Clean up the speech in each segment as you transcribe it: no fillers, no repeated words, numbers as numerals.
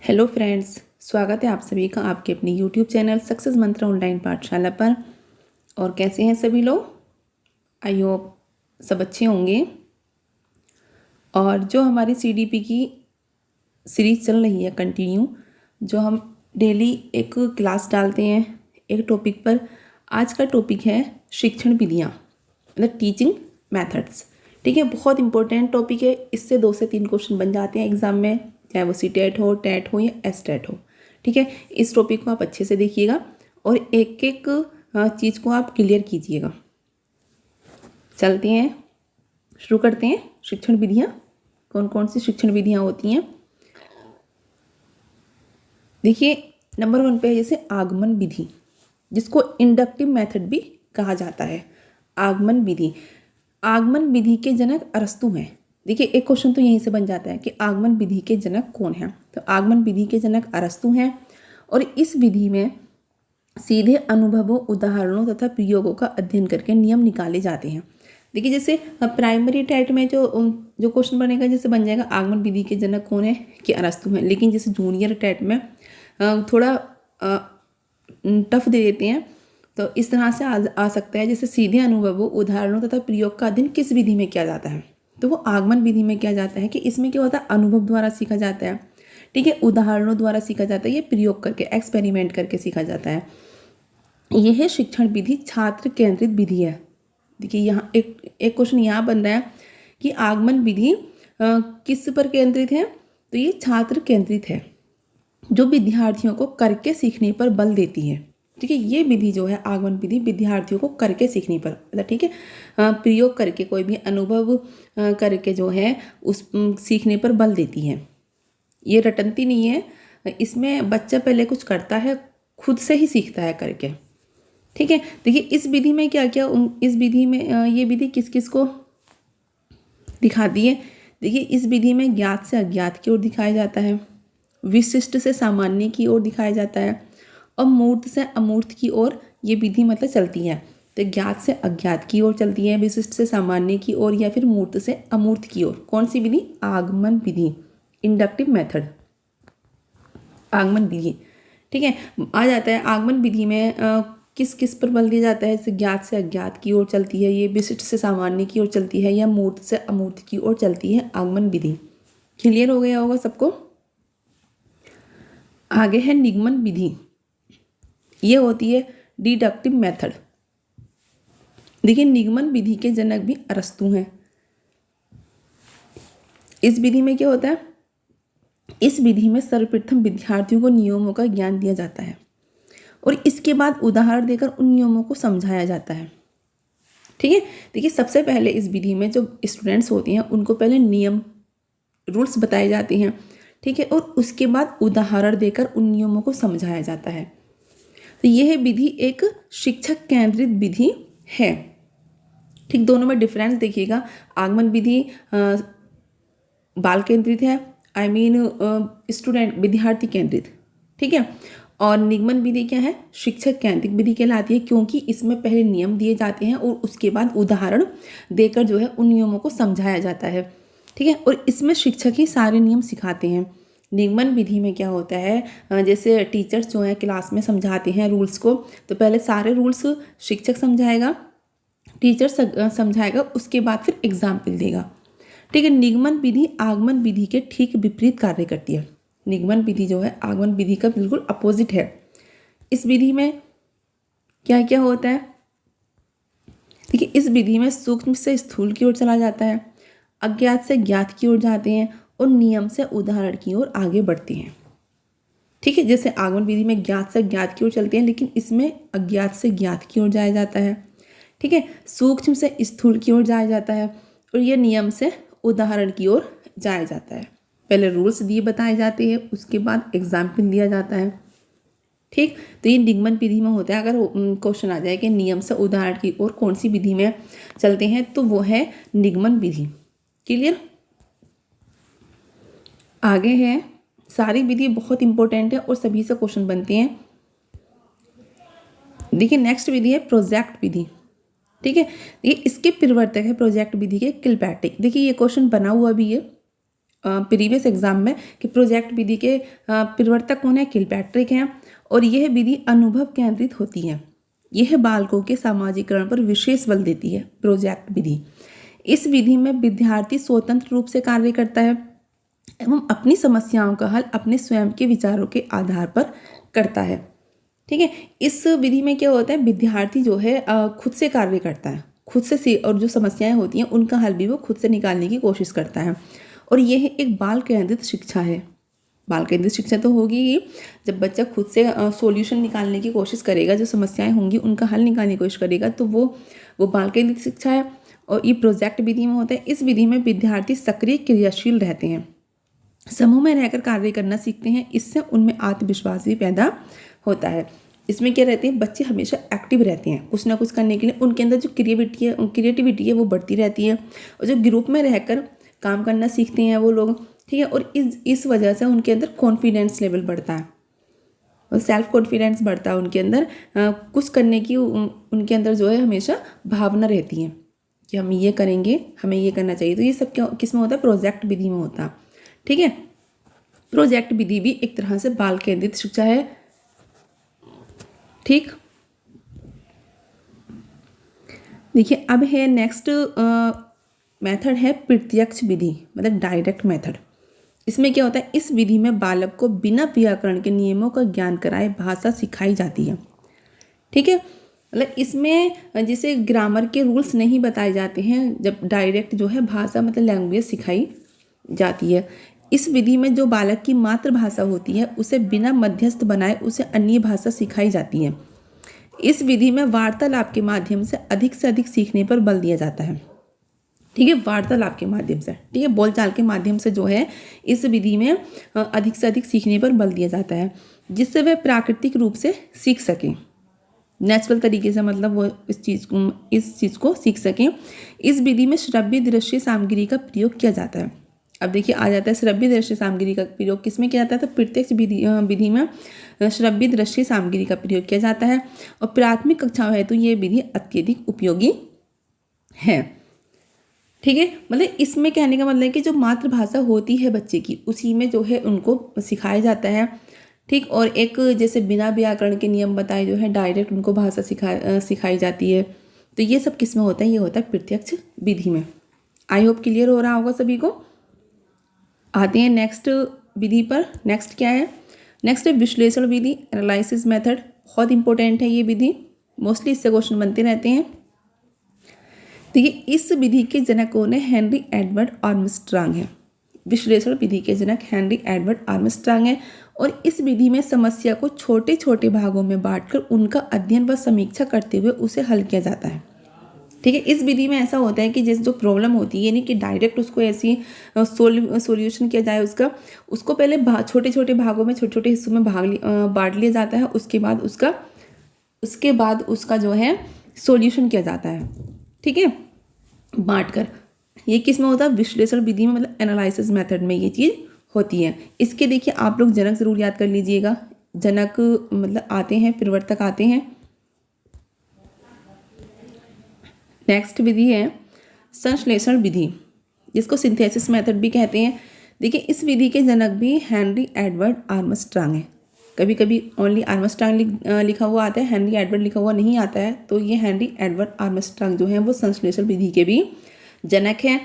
Hello friends, स्वागत है आप सभी का आपके अपने यूट्यूब चैनल सक्सेस मंत्र ऑनलाइन पाठशाला पर। और कैसे हैं सभी लोग? आई होप सब अच्छे होंगे। और जो हमारी सीडीपी की सीरीज़ चल रही है कंटिन्यू, जो हम डेली एक क्लास डालते हैं एक टॉपिक पर। आज का टॉपिक है शिक्षण विधियाँ, मतलब टीचिंग मेथड्स। ठीक है, बहुत इंपॉर्टेंट टॉपिक है। इससे 2 से 3 क्वेश्चन बन जाते हैं एग्जाम में, चाहे वो सीटेट हो, टेट हो या एसटेट हो। ठीक है, इस टॉपिक को आप अच्छे से देखिएगा और एक एक चीज़ को आप क्लियर कीजिएगा। चलते हैं, शुरू करते हैं। शिक्षण विधियाँ, कौन कौन सी शिक्षण विधियाँ होती हैं? देखिए, नंबर 1 पे है जैसे आगमन विधि, जिसको इंडक्टिव मेथड भी कहा जाता है। आगमन विधि, आगमन विधि के जनक अरस्तु हैं। देखिए, एक क्वेश्चन तो यहीं से बन जाता है कि आगमन विधि के जनक कौन हैं। तो आगमन विधि के जनक अरस्तु हैं और इस विधि में सीधे अनुभवों, उदाहरणों तथा प्रयोगों का अध्ययन करके नियम निकाले जाते हैं। देखिए, जैसे प्राइमरी टेट में जो क्वेश्चन बनेगा, जैसे बन जाएगा आगमन विधि के जनक कौन है कि अरस्तु हैं। लेकिन जैसे जूनियर टेट में थोड़ा टफ दे देते हैं, तो इस तरह से आ सकता है जैसे सीधे अनुभवों, उदाहरणों तथा प्रयोग का अध्ययन किस विधि में किया जाता है। तो वो आगमन विधि में किया जाता है कि इसमें क्या होता है, अनुभव द्वारा सीखा जाता है। ठीक है, उदाहरणों द्वारा सीखा जाता है, ये प्रयोग करके एक्सपेरिमेंट करके सीखा जाता है। यह शिक्षण विधि छात्र केंद्रित विधि है। देखिए, यहाँ एक क्वेश्चन यहाँ बन रहा है कि आगमन विधि किस पर केंद्रित है। तो ये छात्र केंद्रित है, जो विद्यार्थियों को करके सीखने पर बल देती है। ठीक है, ये विधि जो है आगमन विधि विद्यार्थियों को करके सीखने पर, मतलब ठीक है, प्रयोग करके, कोई भी अनुभव करके जो है उस सीखने पर बल देती है। ये रटंती नहीं है, इसमें बच्चा पहले कुछ करता है, खुद से ही सीखता है करके। ठीक है, देखिए इस विधि में क्या क्या, इस विधि में ये विधि किस किस को दिखाती है। देखिए, इस विधि में ज्ञात से अज्ञात की ओर दिखाया जाता है, विशिष्ट से सामान्य की ओर दिखाया जाता है और मूर्त से अमूर्त की ओर ये विधि मतलब चलती है। तो ज्ञात से अज्ञात की ओर चलती है, विशिष्ट से सामान्य की ओर, या फिर मूर्त से अमूर्त की ओर। कौन सी विधि? आगमन विधि, इंडक्टिव मेथड, आगमन विधि। ठीक है, आ जाता है आगमन विधि में किस किस पर बल दिया जाता है। जैसे ज्ञात से अज्ञात की ओर चलती है, ये विशिष्ट से सामान्य की ओर चलती है, या मूर्त से अमूर्त की ओर चलती है आगमन विधि। क्लियर हो गया होगा सबको? आगे है निगमन विधि, ये होती है डिडक्टिव मेथड। देखिए, निगमन विधि के जनक भी अरस्तु हैं। इस विधि में क्या होता है, इस विधि में सर्वप्रथम विद्यार्थियों को नियमों का ज्ञान दिया जाता है और इसके बाद उदाहरण देकर उन नियमों को समझाया जाता है। ठीक है, देखिए सबसे पहले इस विधि में जो स्टूडेंट्स होते हैं उनको पहले नियम, रूल्स बताए जाते हैं। ठीक है, और उसके बाद उदाहरण देकर उन नियमों को समझाया जाता है। तो यह विधि एक शिक्षक केंद्रित विधि है। ठीक, दोनों में डिफरेंस देखिएगा। आगमन विधि बाल केंद्रित है, आई मीन स्टूडेंट, विद्यार्थी केंद्रित। ठीक है, और निगमन विधि क्या है? शिक्षक केंद्रित विधि कहलाती है, क्योंकि इसमें पहले नियम दिए जाते हैं और उसके बाद उदाहरण देकर जो है उन नियमों को समझाया जाता है। ठीक है, और इसमें शिक्षक ही सारे नियम सिखाते हैं। निगमन विधि में क्या होता है, जैसे टीचर्स जो है क्लास में समझाते हैं रूल्स को, तो पहले सारे रूल्स शिक्षक समझाएगा, टीचर समझाएगा, उसके बाद फिर एग्जाम्पल देगा। ठीक है, निगमन विधि आगमन विधि के ठीक विपरीत कार्य करती है। निगमन विधि जो है आगमन विधि का बिल्कुल अपोजिट है। इस विधि में क्या क्या होता है? देखिए, इस विधि में सूक्ष्म से स्थूल की ओर चला जाता है, अज्ञात से ज्ञात की ओर जाते हैं और नियम से उदाहरण की ओर आगे बढ़ते हैं। ठीक है, जैसे आगमन विधि में ज्ञात से ज्ञात की ओर चलते हैं, लेकिन इसमें अज्ञात से ज्ञात की ओर जाया जाता है। ठीक है, सूक्ष्म से स्थूल की ओर जाया जाता है और यह नियम से उदाहरण की ओर जाया जाता है। पहले रूल्स दिए बताए जाते हैं, उसके बाद एग्जाम्पल दिया जाता है। ठीक, तो ये निगमन विधि में होता है। अगर क्वेश्चन आ जाए कि नियम से उदाहरण की ओर कौन सी विधि में चलते हैं, तो वो है निगमन विधि। क्लियर? आगे है, सारी विधि बहुत इंपॉर्टेंट है और सभी से क्वेश्चन बनते हैं। देखिए, नेक्स्ट विधि है प्रोजेक्ट विधि। ठीक है, ये इसके प्रवर्तक है प्रोजेक्ट विधि के किलपैट्रिक। देखिए, ये क्वेश्चन बना हुआ भी है प्रीवियस एग्जाम में कि प्रोजेक्ट विधि के प्रवर्तक कौन है, किलपैट्रिक हैं, और यह विधि अनुभव केंद्रित होती है। यह बालकों के सामाजिकरण पर विशेष बल देती है प्रोजेक्ट विधि। इस विधि में विद्यार्थी स्वतंत्र रूप से कार्य करता है एवं अपनी समस्याओं का हल अपने स्वयं के विचारों के आधार पर करता है। ठीक है, इस विधि में क्या होता है, विद्यार्थी जो है खुद से कार्य करता है, खुद से, और जो समस्याएं होती हैं उनका हल भी वो खुद से निकालने की कोशिश करता है। और यह एक बाल केंद्रित शिक्षा है। बाल केंद्रित शिक्षा तो होगी ही जब बच्चा खुद से सॉल्यूशन निकालने की कोशिश करेगा, जो समस्याएं होंगी उनका हल निकालने की कोशिश करेगा, तो वो बाल केंद्रित शिक्षा है। और ये प्रोजेक्ट विधि में होता है। इस विधि में विद्यार्थी सक्रिय क्रियाशील रहते हैं, समूह में रहकर कार्य करना सीखते हैं। इससे उनमें आत्मविश्वास भी पैदा होता है। इसमें क्या रहते हैं, बच्चे हमेशा एक्टिव रहते हैं कुछ ना कुछ करने के लिए। उनके अंदर जो क्रिएटिविटी है वो बढ़ती रहती है, और जो ग्रुप में रहकर काम करना सीखते हैं वो लोग। ठीक है, और इस वजह से उनके अंदर कॉन्फिडेंस लेवल बढ़ता है और सेल्फ कॉन्फिडेंस बढ़ता है उनके अंदर। कुछ करने की उनके अंदर जो है हमेशा भावना रहती है कि हम ये करेंगे, हमें ये करना चाहिए। तो ये सब किस में होता है, प्रोजेक्ट विधि में होता है। ठीक है, प्रोजेक्ट विधि भी एक तरह से बाल केंद्रित शिक्षा है। ठीक, देखिए अब है नेक्स्ट मेथड है प्रत्यक्ष विधि, मतलब डायरेक्ट मेथड। इसमें क्या होता है, इस विधि में बालक को बिना व्याकरण के नियमों का ज्ञान कराए भाषा सिखाई जाती है। ठीक है, मतलब इसमें जैसे ग्रामर के रूल्स नहीं बताए जाते हैं, जब डायरेक्ट जो है भाषा मतलब लैंग्वेज सिखाई जाती है। इस विधि में जो बालक की मातृभाषा होती है उसे बिना मध्यस्थ बनाए उसे अन्य भाषा सिखाई जाती है। इस विधि में वार्तालाप के माध्यम से अधिक सीखने पर बल दिया जाता है। ठीक है, वार्तालाप के माध्यम से, ठीक है, बोलचाल के माध्यम से जो है इस विधि में अधिक से अधिक सीखने पर बल दिया जाता है, जिससे वह प्राकृतिक रूप से सीख सकें, नेचुरल तरीके से, मतलब वो इस चीज़ को सीख सकें। इस विधि में श्रव्य दृश्य सामग्री का प्रयोग किया जाता है। अब देखिए आ जाता है श्रव्य दृश्य सामग्री का प्रयोग किसमें किया जाता है, तो प्रत्यक्ष विधि में श्रव्य दृश्य सामग्री का प्रयोग किया जाता है। और प्राथमिक कक्षाओं है तो ये विधि अत्यधिक उपयोगी है। ठीक है, मतलब इसमें कहने का मतलब है कि जो मातृभाषा होती है बच्चे की, उसी में जो है उनको सिखाया जाता है। ठीक, और एक जैसे बिना व्याकरण के नियम बताए जो है डायरेक्ट उनको भाषा सिखाई जाती है। तो ये सब किस में होता है, ये होता है प्रत्यक्ष विधि में। आई होप क्लियर हो रहा होगा सभी को। आते हैं नेक्स्ट विधि पर। नेक्स्ट क्या है, नेक्स्ट है विश्लेषण विधि, एनालिसिस मेथड। बहुत इंपॉर्टेंट है ये विधि, मोस्टली इससे क्वेश्चन बनते रहते हैं। तो ये इस विधि के जनक कौन है, हेनरी एडवर्ड आर्मस्ट्रांग है। विश्लेषण विधि के जनक हेनरी एडवर्ड आर्मस्ट्रांग है। और इस विधि में समस्या को छोटे छोटे भागों में बांटकर उनका अध्ययन व समीक्षा करते हुए उसे हल किया जाता है। ठीक है, इस विधि में ऐसा होता है कि जैसे जो प्रॉब्लम होती है, यानी कि डायरेक्ट उसको ऐसी सॉल्यूशन किया जाए उसको पहले छोटे छोटे भागों में, छोटे छोटे हिस्सों में बांट लिया जाता है। उसके बाद उसका जो है सॉल्यूशन किया जाता है। ठीक है, बांट कर। ये किस में होता है, विश्लेषण विधि में, मतलब एनालिसिस मेथड में ये चीज़ होती है। इसके देखिए आप लोग जनक जरूर याद कर लीजिएगा। जनक मतलब आते हैं, प्रवर्तक आते हैं। नेक्स्ट विधि है संश्लेषण विधि, जिसको सिंथेसिस मेथड भी कहते हैं। देखिए इस विधि के जनक भी हेनरी एडवर्ड आर्मस्ट्रांग है। कभी कभी ओनली आर्मस्ट्रांग लिखा हुआ आता है, हेनरी एडवर्ड लिखा हुआ नहीं आता है। तो ये हेनरी एडवर्ड आर्मस्ट्रांग जो है वो संश्लेषण विधि के भी जनक हैं।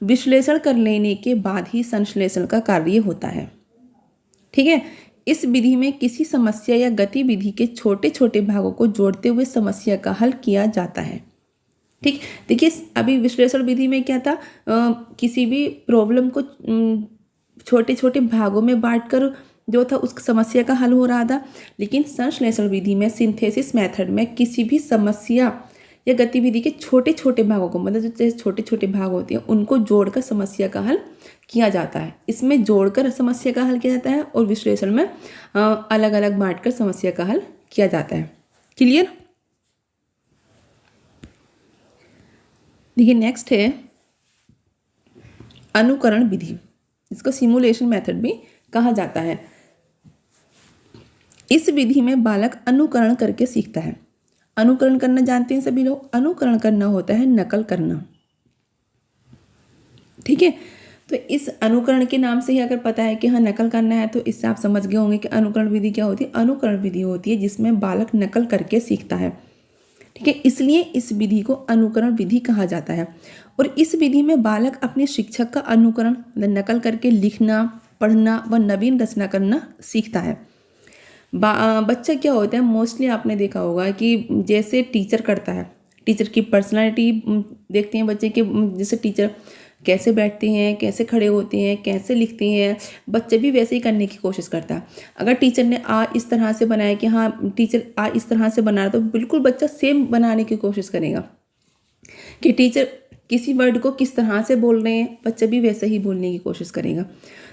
विश्लेषण कर लेने के बाद ही संश्लेषण का कार्य होता है। ठीक है, इस विधि में किसी समस्या या गतिविधि के छोटे छोटे भागों को जोड़ते हुए समस्या का हल किया जाता है। ठीक, देखिए अभी विश्लेषण विधि में क्या था, किसी भी प्रॉब्लम को छोटे छोटे भागों में बांटकर जो था उस समस्या का हल हो रहा था। लेकिन संश्लेषण विधि में, सिंथेसिस मेथड में, किसी भी समस्या या गतिविधि के छोटे छोटे भागों को, मतलब जो छोटे छोटे भाग होते हैं उनको जोड़कर समस्या का हल किया जाता है। इसमें जोड़कर समस्या का हल किया जाता है और विश्लेषण में अलग अलग बांटकर समस्या का हल किया जाता है। क्लियर। देखिए नेक्स्ट है अनुकरण विधि, इसको सिमुलेशन मेथड भी कहा जाता है। इस विधि में बालक अनुकरण करके सीखता है। अनुकरण करना जानते हैं सभी लोग, अनुकरण करना होता है नकल करना। ठीक है, तो इस अनुकरण के नाम से ही अगर पता है कि हाँ नकल करना है, तो इससे आप समझ गए होंगे कि अनुकरण विधि क्या होती है। अनुकरण विधि होती है जिसमें बालक नकल करके सीखता है, ठीक है, इसलिए इस विधि को अनुकरण विधि कहा जाता है। और इस विधि में बालक अपने शिक्षक का अनुकरण नकल करके लिखना, पढ़ना व नवीन रचना करना सीखता है। बच्चा क्या होता है, मोस्टली आपने देखा होगा कि जैसे टीचर करता है, टीचर की पर्सनालिटी देखते हैं बच्चे के, जैसे टीचर कैसे बैठते हैं, कैसे खड़े होते हैं, कैसे लिखते हैं, बच्चे भी वैसे ही करने की कोशिश करता है। अगर टीचर ने आ इस तरह से बनाया कि हाँ टीचर आ इस तरह से बना रहा, तो बिल्कुल बच्चा सेम बनाने की कोशिश करेगा कि टीचर किसी वर्ड को किस तरह से बोल रहे हैं, बच्चा भी वैसे ही बोलने की कोशिश करेगा।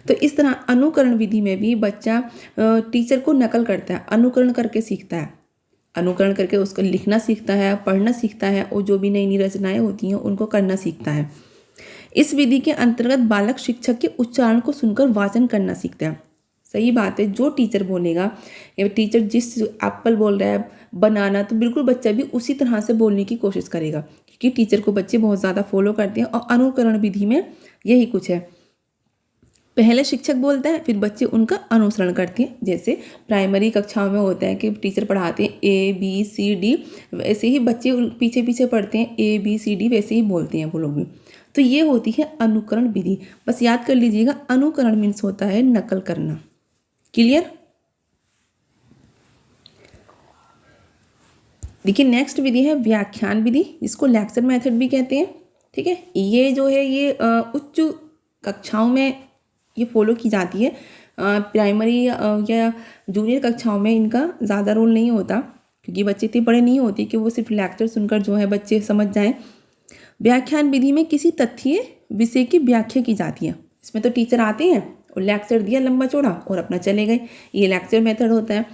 तो इस तरह अनुकरण विधि में भी बच्चा टीचर को नकल करता है, अनुकरण करके सीखता है, अनुकरण करके उसको लिखना सीखता है, पढ़ना सीखता है, और जो भी नई नई रचनाएं होती हैं उनको करना सीखता है। इस विधि के अंतर्गत बालक शिक्षक के उच्चारण को सुनकर वाचन करना सीखता है। सही बात है, जो टीचर बोलेगा या टीचर जिस एप्पल बोल रहा है, बनाना, तो बिल्कुल बच्चा भी उसी तरह से बोलने की कोशिश करेगा, क्योंकि टीचर को बच्चे बहुत ज़्यादा फॉलो करते हैं। और अनुकरण विधि में यही कुछ है, पहले शिक्षक बोलता है, फिर बच्चे उनका अनुसरण करते हैं। जैसे प्राइमरी कक्षाओं में होता है कि टीचर पढ़ाते हैं ABCD, वैसे ही बच्चे पीछे पीछे पढ़ते हैं ABCD, वैसे ही बोलते हैं वो लोग भी। तो ये होती है अनुकरण विधि। बस याद कर लीजिएगा, अनुकरण मीन्स होता है नकल करना। क्लियर? देखिए नेक्स्ट विधि है व्याख्यान विधि, जिसको लेक्चर मेथड भी कहते हैं, ठीक है। ये जो है ये उच्च कक्षाओं में ये फॉलो की जाती है। प्राइमरी या जूनियर कक्षाओं में इनका ज़्यादा रोल नहीं होता, क्योंकि बच्चे इतने बड़े नहीं होते कि वो सिर्फ लेक्चर सुनकर जो है बच्चे समझ जाएं। व्याख्यान विधि में किसी तथ्य विषय की व्याख्या की जाती है। इसमें तो टीचर आते हैं और लेक्चर दिया लंबा चौड़ा और अपना चले गए, ये लेक्चर मेथड होता है।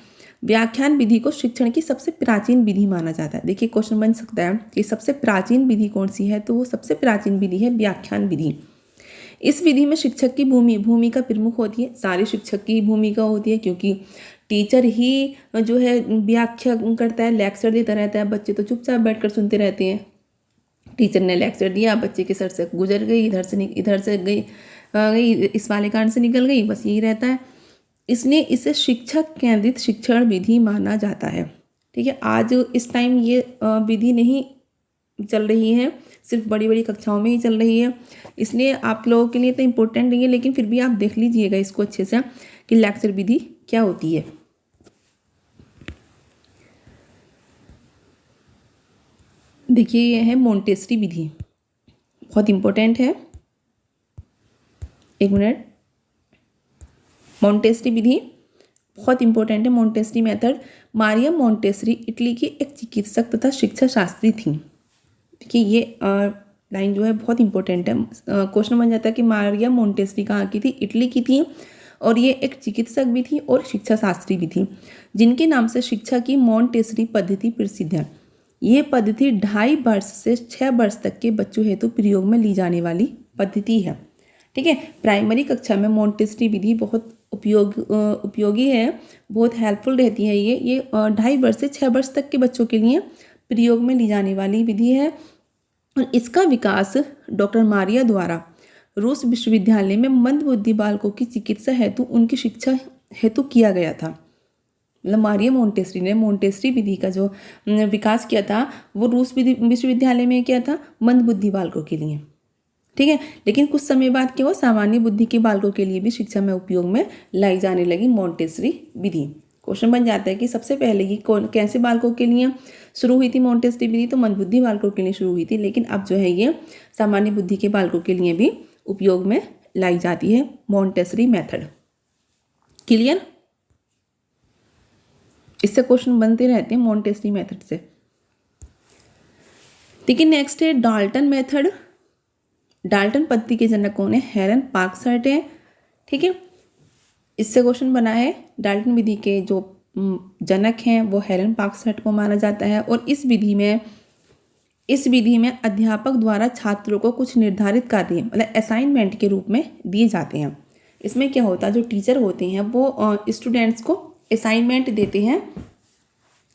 व्याख्यान विधि को शिक्षण की सबसे प्राचीन विधि माना जाता है। देखिए क्वेश्चन बन सकता है कि सबसे प्राचीन विधि कौन सी है, तो वो सबसे प्राचीन विधि है व्याख्यान विधि। इस विधि में शिक्षक की भूमिका प्रमुख होती है। सारे शिक्षक की भूमिका होती है, क्योंकि टीचर ही जो है व्याख्या करता है, लेक्चर देता रहता है, बच्चे तो चुपचाप बैठकर सुनते रहते हैं। टीचर ने लेक्चर दिया, बच्चे के सर से गुजर गई, इधर से गई, इस वाले कान से निकल गई, बस यही रहता है। इसलिए इसे शिक्षक केंद्रित शिक्षण विधि माना जाता है, ठीक है। आज इस टाइम ये विधि नहीं चल रही है, सिर्फ बड़ी बड़ी कक्षाओं में ही चल रही है, इसलिए आप लोगों के लिए तो इम्पोर्टेंट नहीं है, लेकिन फिर भी आप देख लीजिएगा इसको अच्छे से कि लेक्चर विधि क्या होती है। देखिए ये है मोंटेसरी विधि, बहुत इम्पोर्टेंट है, एक मिनट। मोंटेसरी विधि बहुत इंपॉर्टेंट है। Montessori method, Maria Montessori Italy की एक चिकित्सक तथा शिक्षा शास्त्री थी। देखिए ये लाइन जो है बहुत इंपॉर्टेंट है, क्वेश्चन बन जाता है कि मारिया मोंटेसरी कहाँ की थी, इटली की थी, और ये एक चिकित्सक भी थी और शिक्षा शास्त्री भी थी, जिनके नाम से शिक्षा की मोंटेसरी पद्धति प्रसिद्ध है। ये पद्धति 2.5 वर्ष से 6 वर्ष तक के बच्चों हेतु प्रयोग में ली जाने वाली पद्धति है, ठीक है। प्राइमरी कक्षा में मोंटेसरी विधि बहुत उपयोगी है, बहुत हेल्पफुल रहती है। ये 2.5 वर्ष से 6 वर्ष तक के बच्चों के लिए प्रयोग में ली जाने वाली विधि है, और इसका विकास डॉक्टर मारिया द्वारा रूस विश्वविद्यालय में मंदबुद्धि बालकों की चिकित्सा हेतु उनकी शिक्षा हेतु किया गया था। मतलब मारिया मोंटेसरी ने मोंटेसरी विधि का जो विकास किया था वो रूस विश्वविद्यालय में किया था मंदबुद्धि बालकों के लिए, ठीक है। लेकिन कुछ समय बाद क्या हुआ, सामान्य बुद्धि के बालकों के लिए भी शिक्षा में उपयोग में लाई जाने लगी मोंटेसरी विधि। क्वेश्चन बन जाता है कि सबसे पहले ये कैसे बालकों के लिए शुरू हुई थी मोंटेसरी विधि, तो मंदबुद्धि बालकों के लिए शुरू हुई थी, लेकिन अब जो है ये सामान्य बुद्धि के बालकों के लिए भी उपयोग में लाई जाती है मोंटेसरी मेथड। क्लियर? इससे क्वेश्चन बनते रहते हैं मोंटेसरी मेथड से। ठीक है, नेक्स्ट है डाल्टन मेथड। डाल्टन पद्धति के जनक कौन है? हेरन पार्क्सहर्ट है, ठीक है। इससे क्वेश्चन बना है, डाल्टन विधि के जो जनक हैं वो हेरन पार्क्सहर्ट को माना जाता है। और इस विधि में अध्यापक द्वारा छात्रों को कुछ निर्धारित कार्य मतलब असाइनमेंट के रूप में दिए जाते हैं। इसमें क्या होता है, जो टीचर होते हैं वो स्टूडेंट्स को असाइनमेंट देते हैं,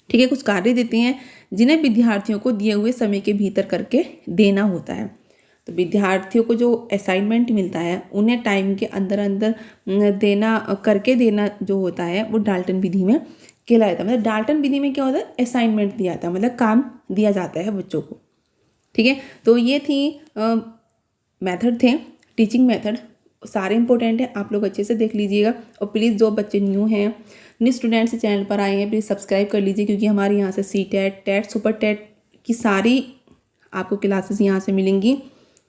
ठीक है, कुछ कार्य देते हैं जिन्हें विद्यार्थियों को दिए हुए समय के भीतर करके देना होता है। विद्यार्थियों को जो असाइनमेंट मिलता है उन्हें टाइम के अंदर अंदर देना, करके देना जो होता है वो डाल्टन विधि में कहला जाता है। मतलब डाल्टन विधि में क्या होता है, असाइनमेंट दिया जाता है, मतलब काम दिया जाता है बच्चों को। ठीक है, तो ये थी मेथड थे, टीचिंग मेथड सारे इंपॉर्टेंट हैं, आप लोग अच्छे से देख लीजिएगा। और प्लीज़ जो बच्चे न्यू स्टूडेंट्स चैनल पर आए हैं प्लीज़ सब्सक्राइब कर लीजिए, क्योंकि हमारे यहाँ से CTET, टेट, सुपर टेट की सारी आपको क्लासेस यहाँ से मिलेंगी।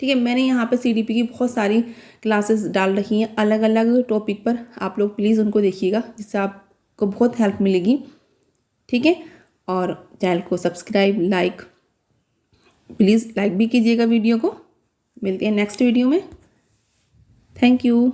ठीक है, मैंने यहाँ पे CDP की बहुत सारी क्लासेस डाल रखी हैं अलग अलग टॉपिक पर, आप लोग प्लीज़ उनको देखिएगा, जिससे आपको बहुत हेल्प मिलेगी। ठीक है, और चैनल को सब्सक्राइब, लाइक, प्लीज़ लाइक भी कीजिएगा वीडियो को। मिलते हैं नेक्स्ट वीडियो में। Thank you.